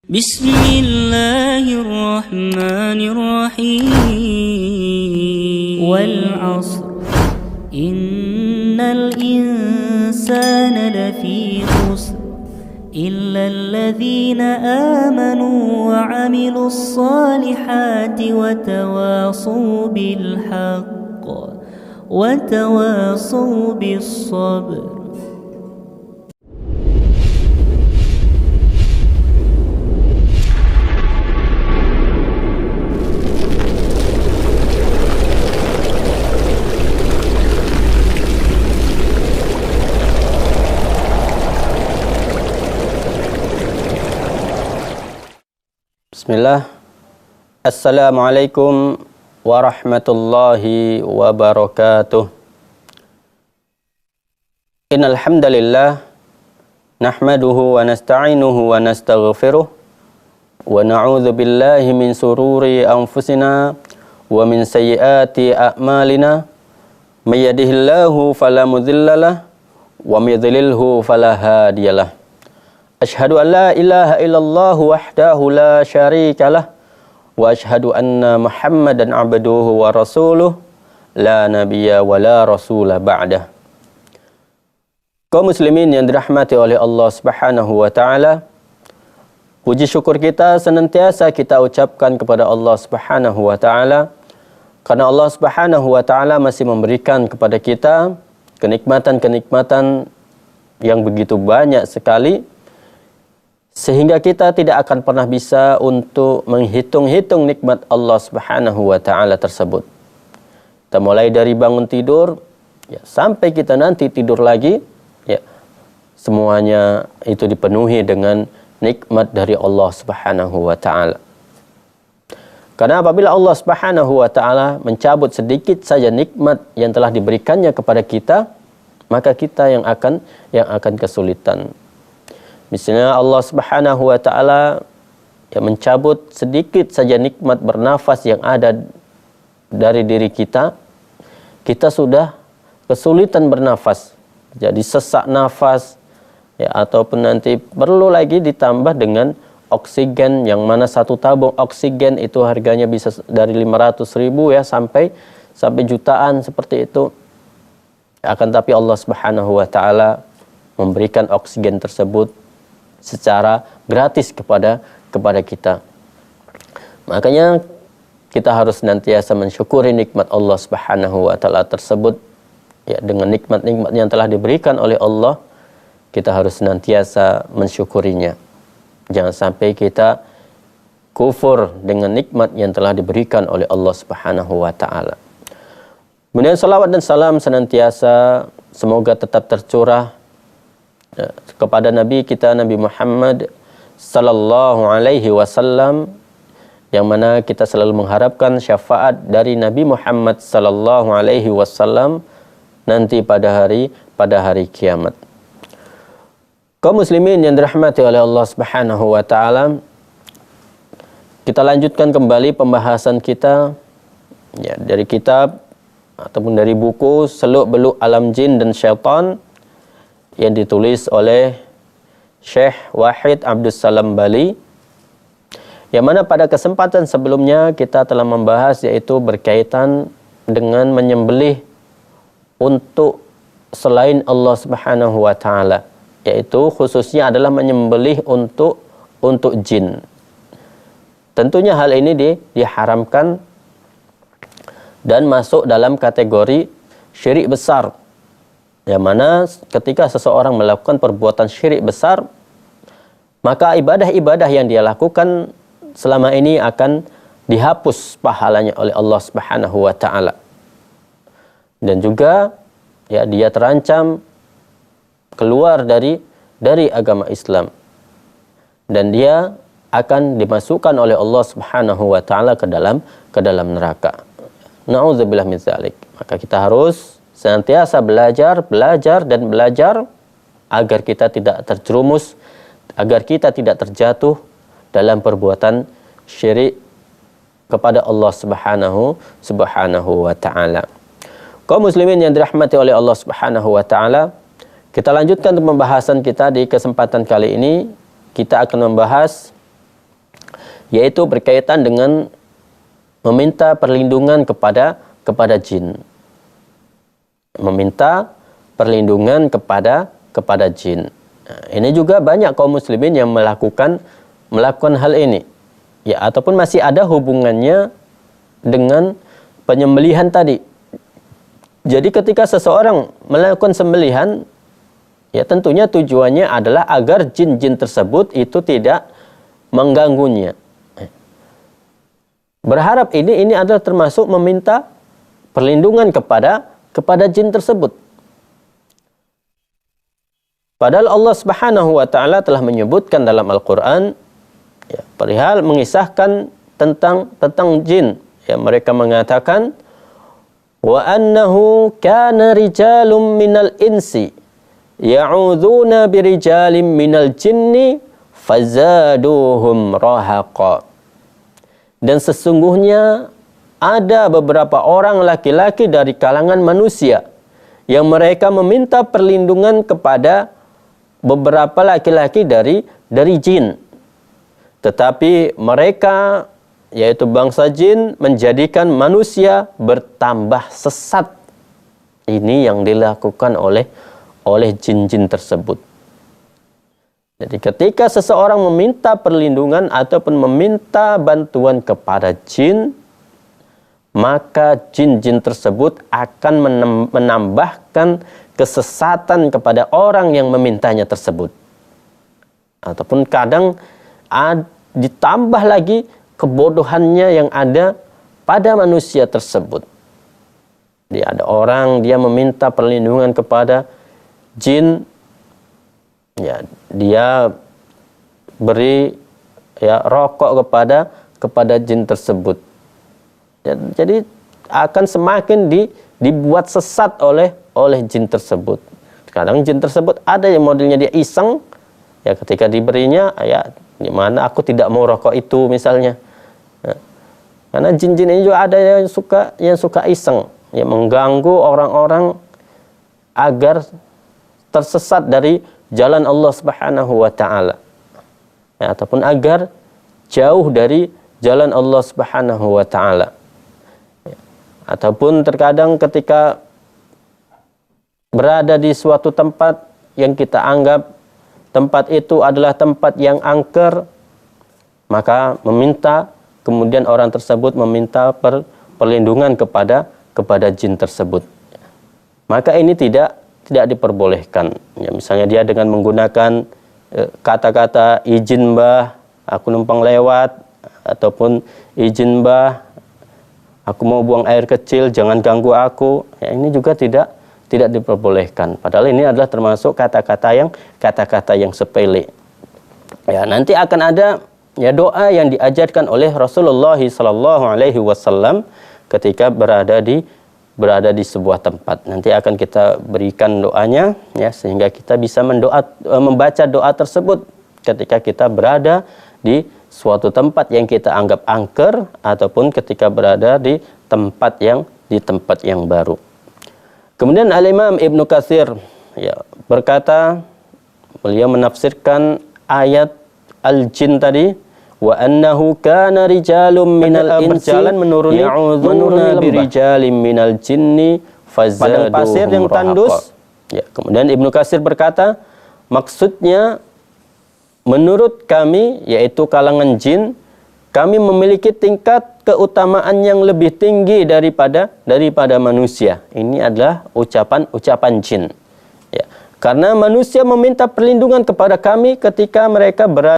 بسم الله الرحمن الرحيم والعصر إن الإنسان لفي خسر إلا الذين آمنوا وعملوا الصالحات وتواصوا بالحق وتواصوا بالصبر. Bismillah. Assalamualaikum warahmatullahi wabarakatuh. Innal hamdalillah nahmaduhu wa nasta'inuhu wa nastaghfiruh wa na'udzu billahi min sururi anfusina wa min sayyiati a'malina. May yahdihillahu fala mudhillalah wa may yudlilhu fala hadiyalah. Asyhadu an la ilaha illallah wahdahu la syarikalah wa asyhadu anna Muhammadan abduhu wa rasuluh la nabiyya wa la rasula ba'dah. Kaum muslimin yang dirahmati oleh Allah Subhanahu wa taala, puji syukur kita senantiasa kita ucapkan kepada Allah Subhanahu wa taala karena Allah Subhanahu wa taala masih memberikan kepada kita kenikmatan-kenikmatan yang begitu banyak sekali, sehingga kita tidak akan pernah bisa untuk menghitung-hitung nikmat Allah Subhanahu wa taala tersebut. Kita mulai dari bangun tidur ya, sampai kita nanti tidur lagi ya, semuanya itu dipenuhi dengan nikmat dari Allah Subhanahu wa taala. Karena apabila Allah Subhanahu wa taala mencabut sedikit saja nikmat yang telah diberikannya kepada kita, maka kita yang akan kesulitan. Misalnya Allah Subhanahu wa taala yang mencabut sedikit saja nikmat bernafas yang ada dari diri kita, kita sudah kesulitan bernafas. Jadi sesak nafas ya, ataupun nanti perlu lagi ditambah dengan oksigen, yang mana satu tabung oksigen itu harganya bisa dari 500.000 ya sampai jutaan seperti itu. Akan tapi Allah Subhanahu wa taala memberikan oksigen tersebut secara gratis kepada kita. Makanya kita harus senantiasa mensyukuri nikmat Allah Subhanahu wa taala tersebut ya, dengan nikmat-nikmat yang telah diberikan oleh Allah, kita harus senantiasa mensyukurinya. Jangan sampai kita kufur dengan nikmat yang telah diberikan oleh Allah Subhanahu wa taala. Kemudian salawat dan salam senantiasa semoga tetap tercurah kepada Nabi kita Nabi Muhammad sallallahu alaihi wasallam, yang mana kita selalu mengharapkan syafaat dari Nabi Muhammad sallallahu alaihi wasallam nanti pada hari kiamat. Kaum muslimin yang dirahmati oleh Allah Subhanahu wa taala, kita lanjutkan kembali pembahasan kita ya, dari kitab ataupun dari buku Seluk-Beluk Alam Jin dan Syaitan yang ditulis oleh Syekh Wahid Abdus Salam Bali, yang mana pada kesempatan sebelumnya kita telah membahas yaitu berkaitan dengan menyembelih untuk selain Allah Subhanahu wa taala, yaitu khususnya adalah menyembelih untuk jin. Tentunya hal ini diharamkan dan masuk dalam kategori syirik besar, yang mana ketika seseorang melakukan perbuatan syirik besar, maka ibadah-ibadah yang dia lakukan selama ini akan dihapus pahalanya oleh Allah Subhanahu wa taala. Dan juga ya, dia terancam keluar dari agama Islam, dan dia akan dimasukkan oleh Allah Subhanahu wa taala ke dalam neraka. Na'udzubillah min dzalik. Maka kita harus senantiasa belajar agar kita tidak terjerumus, agar kita tidak terjatuh dalam perbuatan syirik kepada Allah Subhanahu wa taala. Kaum muslimin yang dirahmati oleh Allah Subhanahu wa taala, kita lanjutkan pembahasan kita di kesempatan kali ini. Kita akan membahas yaitu berkaitan dengan meminta perlindungan kepada jin. Meminta perlindungan kepada jin. Nah, ini juga banyak kaum muslimin yang melakukan hal ini. Ya, ataupun masih ada hubungannya dengan penyembelihan tadi. Jadi ketika seseorang melakukan sembelihan, ya tentunya tujuannya adalah agar jin-jin tersebut itu tidak mengganggunya. Berharap ini adalah termasuk meminta perlindungan kepada jin tersebut. Padahal Allah Subhanahu wa taala telah menyebutkan dalam Al-Qur'an, ya, perihal mengisahkan tentang jin. Ya, mereka mengatakan wa annahu kana rijalun minal insi ya'udzuna birijalin minal jinni fazaduhum rahaqa. Dan sesungguhnya ada beberapa orang laki-laki dari kalangan manusia yang mereka meminta perlindungan kepada beberapa laki-laki dari jin. Tetapi mereka, yaitu bangsa jin, menjadikan manusia bertambah sesat. Ini yang dilakukan oleh jin-jin tersebut. Jadi ketika seseorang meminta perlindungan ataupun meminta bantuan kepada jin, maka jin-jin tersebut akan menambahkan kesesatan kepada orang yang memintanya tersebut. Ataupun kadang ditambah lagi kebodohannya yang ada pada manusia tersebut. Jadi ada orang dia meminta perlindungan kepada jin, ya dia beri ya rokok kepada jin tersebut. Ya, jadi akan semakin dibuat sesat oleh jin tersebut. Kadang jin tersebut ada yang modelnya dia iseng, ya ketika diberinya, ya gimana aku tidak mau rokok itu misalnya. Nah, karena jin-jin ini juga ada yang suka iseng, ya mengganggu orang-orang agar tersesat dari jalan Allah Subhanahu wa taala. Ya, ataupun agar jauh dari jalan Allah Subhanahu wa taala. Ataupun terkadang ketika berada di suatu tempat yang kita anggap tempat itu adalah tempat yang angker, maka kemudian orang tersebut meminta perlindungan kepada jin tersebut. Maka ini tidak diperbolehkan. Ya, misalnya dia dengan menggunakan kata-kata izin mbah, aku numpang lewat, ataupun izin mbah, aku mau buang air kecil, jangan ganggu aku. Ya, ini juga tidak diperbolehkan. Padahal ini adalah termasuk kata-kata yang sepele. Ya, nanti akan ada ya doa yang diajarkan oleh Rasulullah sallallahu alaihi wasallam ketika berada di sebuah tempat. Nanti akan kita berikan doanya, ya, sehingga kita bisa membaca doa tersebut ketika kita berada di suatu tempat yang kita anggap angker, ataupun ketika berada di tempat yang baru. Kemudian Al-Imam Ibnu Katsir ya berkata, beliau menafsirkan ayat al-jin tadi, wa annahu kana rijalun minal insi ya'udzuna birijalin minal jinni fazaduhum pasir yang tandus. Ya, kemudian Ibnu Katsir berkata, maksudnya menurut kami, yaitu kalangan jin, kami memiliki tingkat keutamaan yang lebih tinggi daripada manusia. Ini adalah ucapan jin. Ya, karena manusia meminta perlindungan kepada kami ketika mereka berada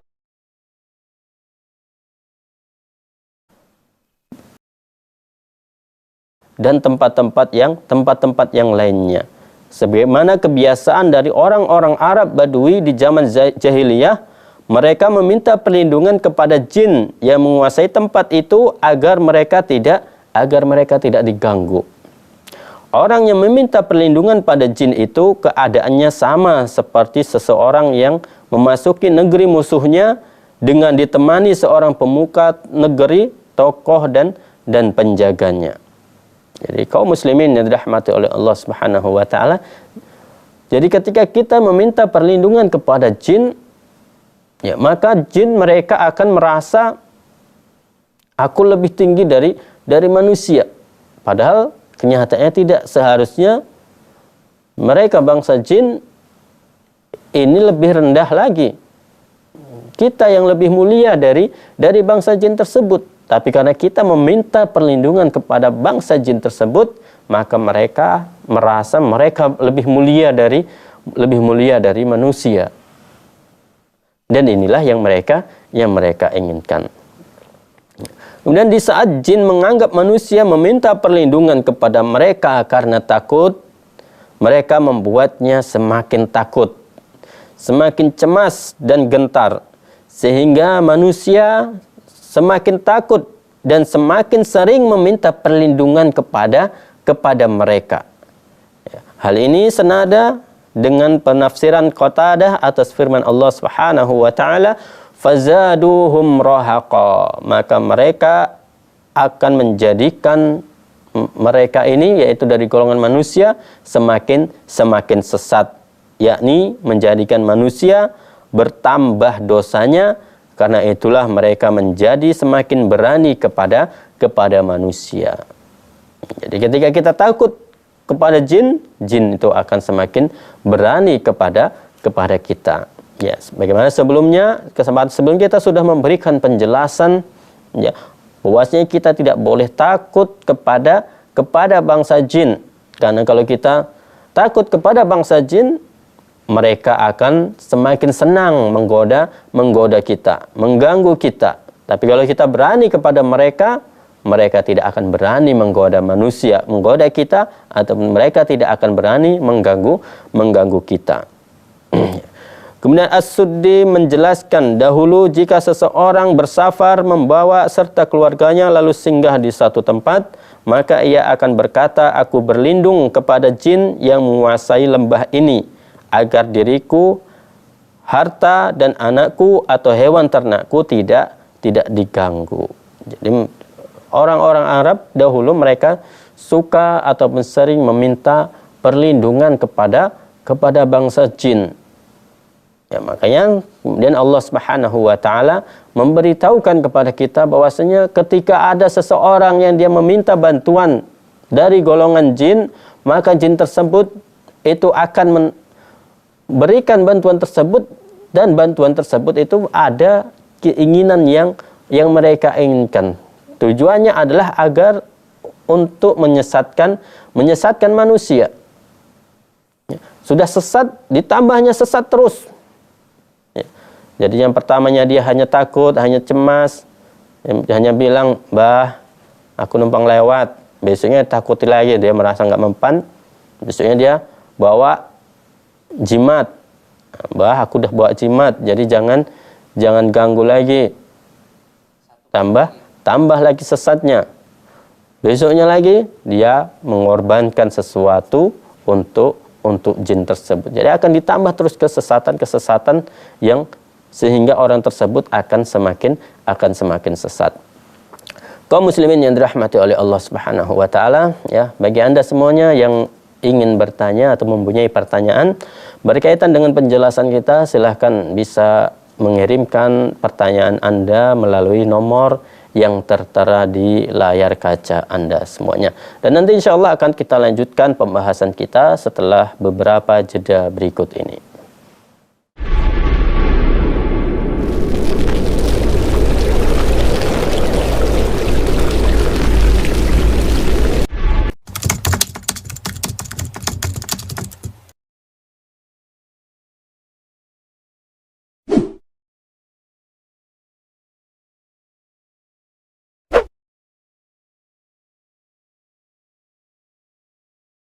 dan tempat-tempat yang lainnya. Sebagaimana kebiasaan dari orang-orang Arab Badui di zaman jahiliyah, mereka meminta perlindungan kepada jin yang menguasai tempat itu agar mereka tidak diganggu. Orang yang meminta perlindungan pada jin itu keadaannya sama seperti seseorang yang memasuki negeri musuhnya dengan ditemani seorang pemuka negeri, tokoh dan penjaganya. Jadi kaum muslimin yang dirahmati oleh Allah Subhanahu wa taala, jadi ketika kita meminta perlindungan kepada jin, ya, maka jin mereka akan merasa Aku lebih tinggi dari manusia. Padahal kenyataannya tidak. Seharusnya mereka bangsa jin ini lebih rendah lagi. Kita yang lebih mulia dari bangsa jin tersebut. Tapi karena kita meminta perlindungan kepada bangsa jin tersebut, maka mereka merasa mereka lebih mulia dari manusia. Dan inilah yang mereka inginkan. Kemudian di saat jin menganggap manusia meminta perlindungan kepada mereka karena takut, mereka membuatnya semakin takut, semakin cemas dan gentar, sehingga manusia semakin takut dan semakin sering meminta perlindungan kepada mereka. Hal ini senada dengan penafsiran Qatadah atas firman Allah Subhanahu wa taala, fazaduhum rahaqa, maka mereka akan menjadikan mereka ini, yaitu dari golongan manusia, semakin sesat, yakni menjadikan manusia bertambah dosanya. Karena itulah mereka menjadi semakin berani kepada manusia. Jadi ketika kita takut kepada jin, jin itu akan semakin berani kepada kita. Ya, bagaimana sebelumnya, kesempatan sebelum kita sudah memberikan penjelasan, ya, bahwasanya kita tidak boleh takut kepada bangsa jin. Karena kalau kita takut kepada bangsa jin, mereka akan semakin senang menggoda kita, mengganggu kita. Tapi kalau kita berani kepada mereka, mereka tidak akan berani menggoda manusia, menggoda kita, atau mereka tidak akan berani mengganggu kita. Kemudian As-Suddi menjelaskan, dahulu jika seseorang bersafar membawa serta keluarganya lalu singgah di satu tempat, maka ia akan berkata, aku berlindung kepada jin yang menguasai lembah ini, agar diriku, harta dan anakku atau hewan ternakku tidak diganggu. Jadi orang-orang Arab dahulu mereka suka ataupun sering meminta perlindungan kepada bangsa jin. Ya, makanya kemudian Allah Subhanahu wa taala memberitahukan kepada kita bahwasanya ketika ada seseorang yang dia meminta bantuan dari golongan jin, maka jin tersebut itu akan berikan bantuan tersebut, dan bantuan tersebut itu ada keinginan yang mereka inginkan. Tujuannya adalah agar untuk menyesatkan manusia. Sudah sesat, ditambahnya sesat terus. Jadi yang pertamanya dia hanya takut, hanya cemas, hanya bilang, "Bah, aku numpang lewat." Besoknya takuti lagi, dia merasa nggak mempan. Besoknya dia bawa jimat. Bah, aku udah bawa jimat, jadi jangan ganggu lagi. Tambah lagi sesatnya. Besoknya lagi dia mengorbankan sesuatu untuk jin tersebut. Jadi akan ditambah terus kesesatan yang sehingga orang tersebut akan semakin sesat. Kaum muslimin yang dirahmati oleh Allah Subhanahu wa taala, ya, bagi Anda semuanya yang ingin bertanya atau mempunyai pertanyaan berkaitan dengan penjelasan kita, silahkan bisa mengirimkan pertanyaan Anda melalui nomor yang tertera di layar kaca Anda semuanya. Dan nanti insya Allah akan kita lanjutkan pembahasan kita setelah beberapa jeda berikut ini.